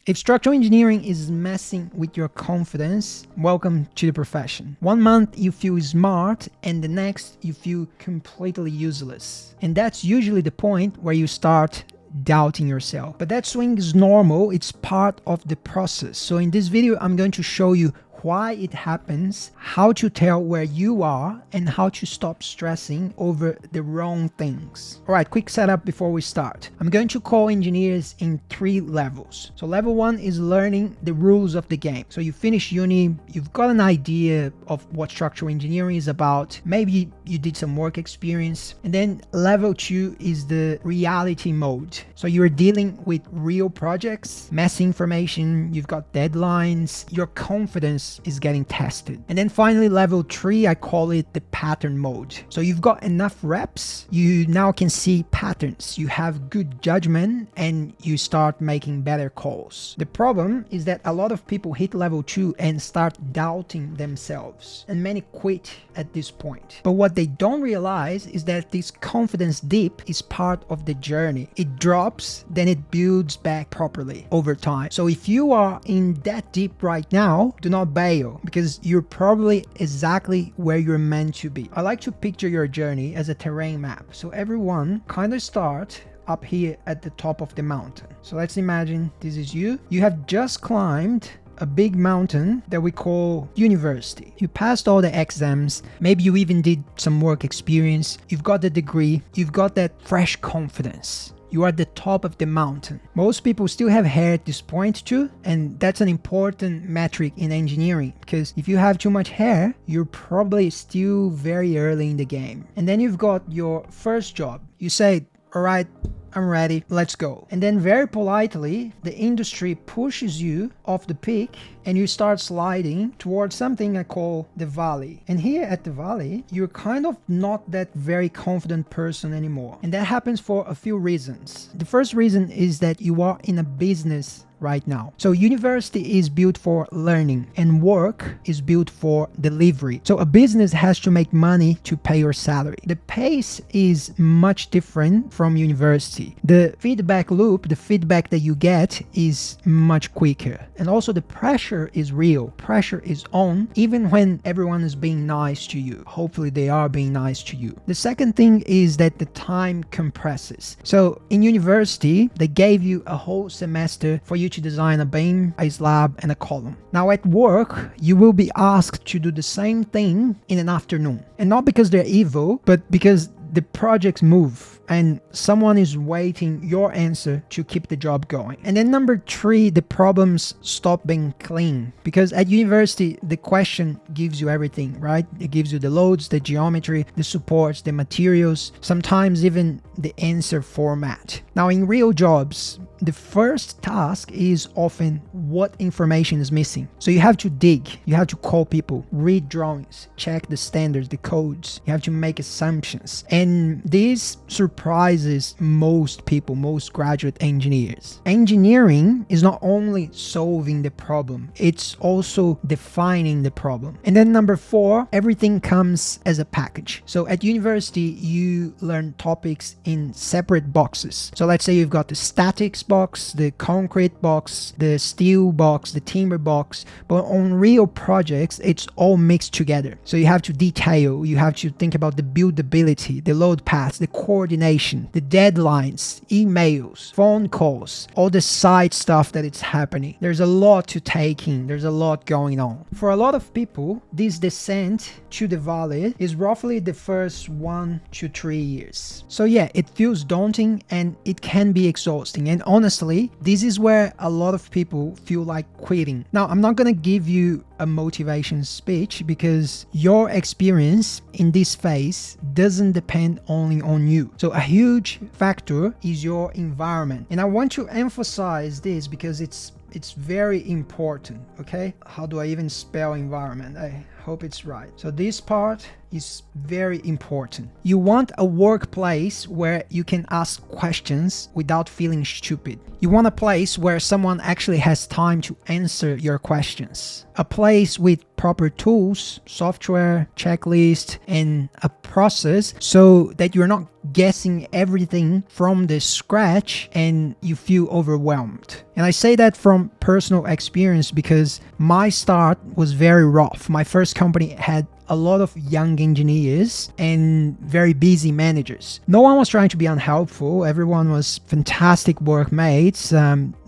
If structural engineering is messing with your confidence, welcome to the profession. 1 month you feel smart and the next you feel completely useless. And that's usually the point where you start doubting yourself. But that swing is normal, it's part of the process. So in this video, I'm going to show you why it happens, how to tell where you are, and how to stop stressing over the wrong things. All right, quick setup before we start. I'm going to call engineers in 3 levels. So level 1 is learning the rules of the game. So you finish uni, you've got an idea of what structural engineering is about. Maybe you did some work experience. And then level 2 is the reality mode. So you're dealing with real projects, messy information, you've got deadlines, your confidence is getting tested. And then finally, level 3, I call it the pattern mode. So you've got enough reps, you now can see patterns, you have good judgment, and you start making better calls. The problem is that a lot of people hit level 2 and start doubting themselves, and many quit at this point. But what they don't realize is that this confidence dip is part of the journey. It drops, then it builds back properly over time. So if you are in that dip right now, do not bail, because you're probably exactly where you're meant to be. I like to picture your journey as a terrain map. So everyone kind of start up here at the top of the mountain. So let's imagine this is you. You have just climbed a big mountain that we call university. You passed all the exams, maybe you even did some work experience, you've got the degree, you've got that fresh confidence. You are at the top of the mountain. Most people still have hair at this point too, and that's an important metric in engineering, because if you have too much hair, you're probably still very early in the game. And then you've got your first job. You say, all right, I'm ready, let's go. And then very politely, the industry pushes you off the peak and you start sliding towards something I call the valley. And here at the valley, you're kind of not that very confident person anymore. And that happens for a few reasons. The first reason is that you are in a business right now. So university is built for learning and work is built for delivery. So a business has to make money to pay your salary. The pace is much different from university. The feedback loop, the feedback that you get is much quicker. And also the pressure is real. Pressure is on even when everyone is being nice to you. Hopefully they are being nice to you. The second thing is that the time compresses. So in university, they gave you a whole semester for you to design a beam, a slab, and a column. Now at work, you will be asked to do the same thing in an afternoon. And not because they're evil, but because the projects move and someone is waiting your answer to keep the job going. And then number 3, the problems stop being clean, because at university, the question gives you everything, right? It gives you the loads, the geometry, the supports, the materials, sometimes even the answer format. Now in real jobs, the first task is often what information is missing. So you have to dig, you have to call people, read drawings, check the standards, the codes, you have to make assumptions. And this surprises most people, most graduate engineers. Engineering is not only solving the problem, it's also defining the problem. And then number 4, everything comes as a package. So at university, you learn topics in separate boxes. So let's say you've got the statics box, the concrete box, the steel box, the timber box, but on real projects, it's all mixed together. So you have to detail, you have to think about the buildability, the load paths, the coordination, the deadlines, emails, phone calls, all the side stuff that it's happening. There's a lot to take in, there's a lot going on. For a lot of people, this descent to the valley is roughly the first 1 to 3 years. So yeah, it feels daunting and it can be exhausting. And honestly, this is where a lot of people feel like quitting. Now, I'm not gonna give you a motivation speech because your experience in this phase doesn't depend only on you. So a huge factor is your environment. And I want to emphasize this because it's very important, okay? How do I even spell environment? I hope it's right. So this part is very important. You want a workplace where you can ask questions without feeling stupid. You want a place where someone actually has time to answer your questions. A place with proper tools, software, checklist, and a process so that you're not guessing everything from the scratch and you feel overwhelmed. And I say that from personal experience because my start was very rough. My first company had a lot of young engineers and very busy managers. No one was trying to be unhelpful. Everyone was fantastic workmates.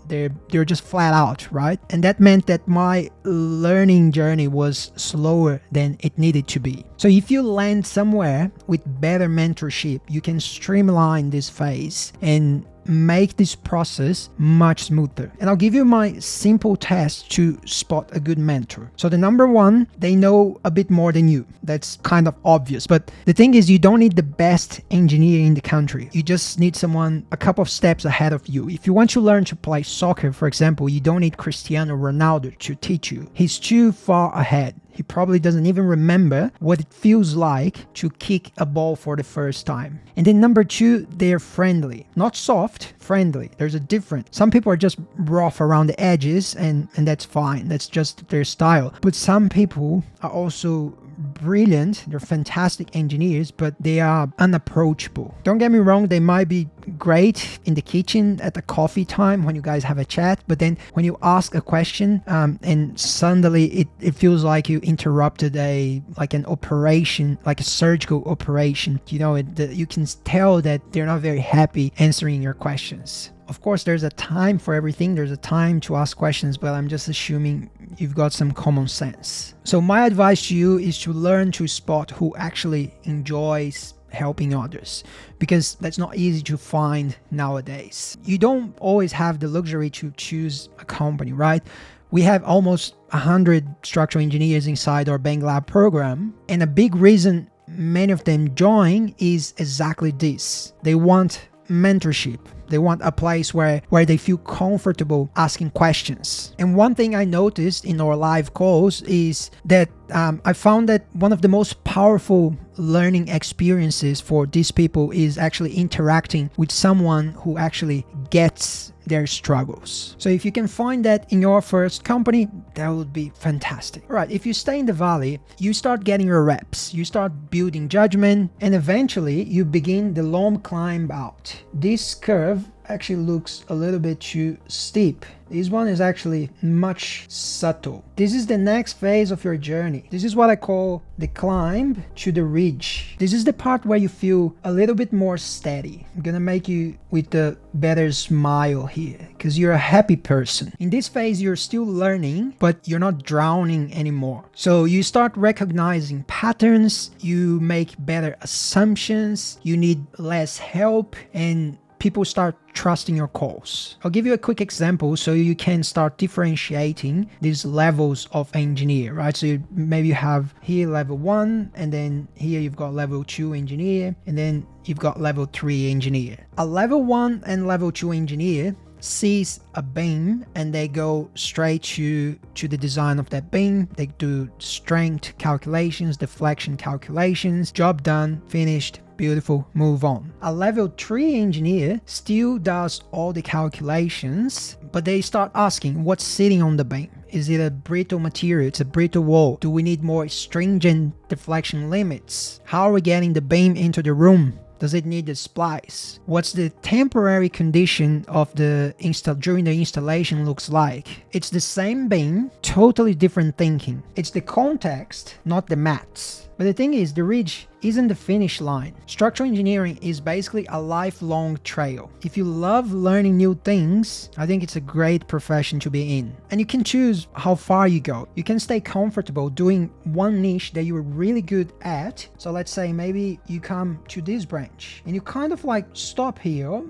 They're just flat out, right? And that meant that my learning journey was slower than it needed to be. So if you land somewhere with better mentorship, you can streamline this phase and make this process much smoother. And I'll give you my simple test to spot a good mentor. So the number one, they know a bit more than you. That's kind of obvious, but the thing is, you don't need the best engineer in the country. You just need someone a couple of steps ahead of you. If you want to learn to play soccer, for example, you don't need Cristiano Ronaldo to teach you. He's too far ahead. He probably doesn't even remember what it feels like to kick a ball for the first time. And then number two, they're friendly. Not soft, friendly. There's a difference. Some people are just rough around the edges and that's fine. That's just their style. But some people are also brilliant. They're fantastic engineers, but they are unapproachable. Don't get me wrong, they might be great in the kitchen at the coffee time when you guys have a chat, but then when you ask a question and suddenly it feels like you interrupted an operation, like a surgical operation. You know, you can tell that they're not very happy answering your questions. Of course, there's a time for everything. There's a time to ask questions, but I'm just assuming you've got some common sense. So my advice to you is to learn to spot who actually enjoys helping others, because that's not easy to find nowadays. You don't always have the luxury to choose a company, right? We have almost 100 structural engineers inside our Bang Lab program, and a big reason many of them join is exactly this. They want mentorship. They want a place where they feel comfortable asking questions. And one thing I noticed in our live calls is that I found that one of the most powerful learning experiences for these people is actually interacting with someone who actually gets their struggles. So if you can find that in your first company, that would be fantastic. All right, if you stay in the valley, you start getting your reps, you start building judgment, and eventually you begin the long climb out. This curve actually looks a little bit too steep. This one is actually much subtle. This is the next phase of your journey. This is what I call the climb to the ridge. This is the part where you feel a little bit more steady. I'm gonna make you with a better smile here because you're a happy person. In this phase, you're still learning, but you're not drowning anymore. So you start recognizing patterns, you make better assumptions, you need less help, and people start trusting your calls. I'll give you a quick example so you can start differentiating these levels of engineer, right? So maybe you have here level 1, and then here you've got level 2 engineer, and then you've got level 3 engineer. A level 1 and level 2 engineer sees a beam and they go straight to the design of that beam. They do strength calculations, deflection calculations, job done, finished, beautiful, move on. A level 3 engineer still does all the calculations, but they start asking what's sitting on the beam. Is it a brittle material? It's a brittle wall. Do we need more stringent deflection limits? How are we getting the beam into the room? Does it need a splice? What's the temporary condition of during the installation looks like? It's the same beam, totally different thinking. It's the context, not the maths. But the thing is, the ridge isn't the finish line. Structural engineering is basically a lifelong trail. If you love learning new things, I think it's a great profession to be in. And you can choose how far you go. You can stay comfortable doing one niche that you're really good at. So let's say maybe you come to this branch and you kind of like stop here.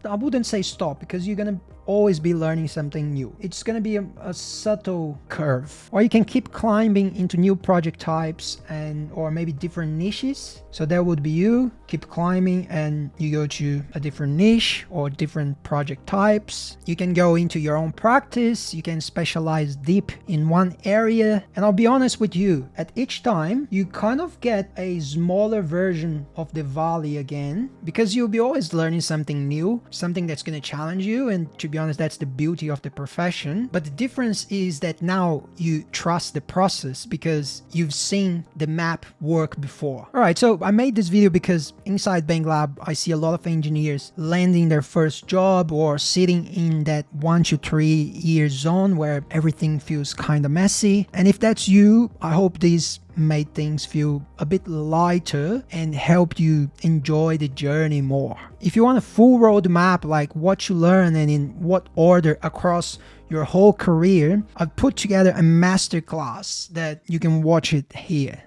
I wouldn't say stop, because you're gonna always be learning something new. It's going to be a subtle curve. Or you can keep climbing into new project types or maybe different niches. So that would be you keep climbing and you go to a different niche or different project types. You can go into your own practice. You can specialize deep in one area. And I'll be honest with you, at each time you kind of get a smaller version of the valley again, because you'll be always learning something new, something that's going to challenge you. And to be honest, that's the beauty of the profession. But the difference is that now you trust the process because you've seen the map work before. All right, so I made this video because inside Bank Lab, I see a lot of engineers landing their first job or sitting in that 1 to 3 year zone where everything feels kind of messy. And if that's you, I hope this made things feel a bit lighter and help you enjoy the journey more. If you want a full roadmap, like what you learn and in what order across your whole career, I've put together a masterclass that you can watch it here.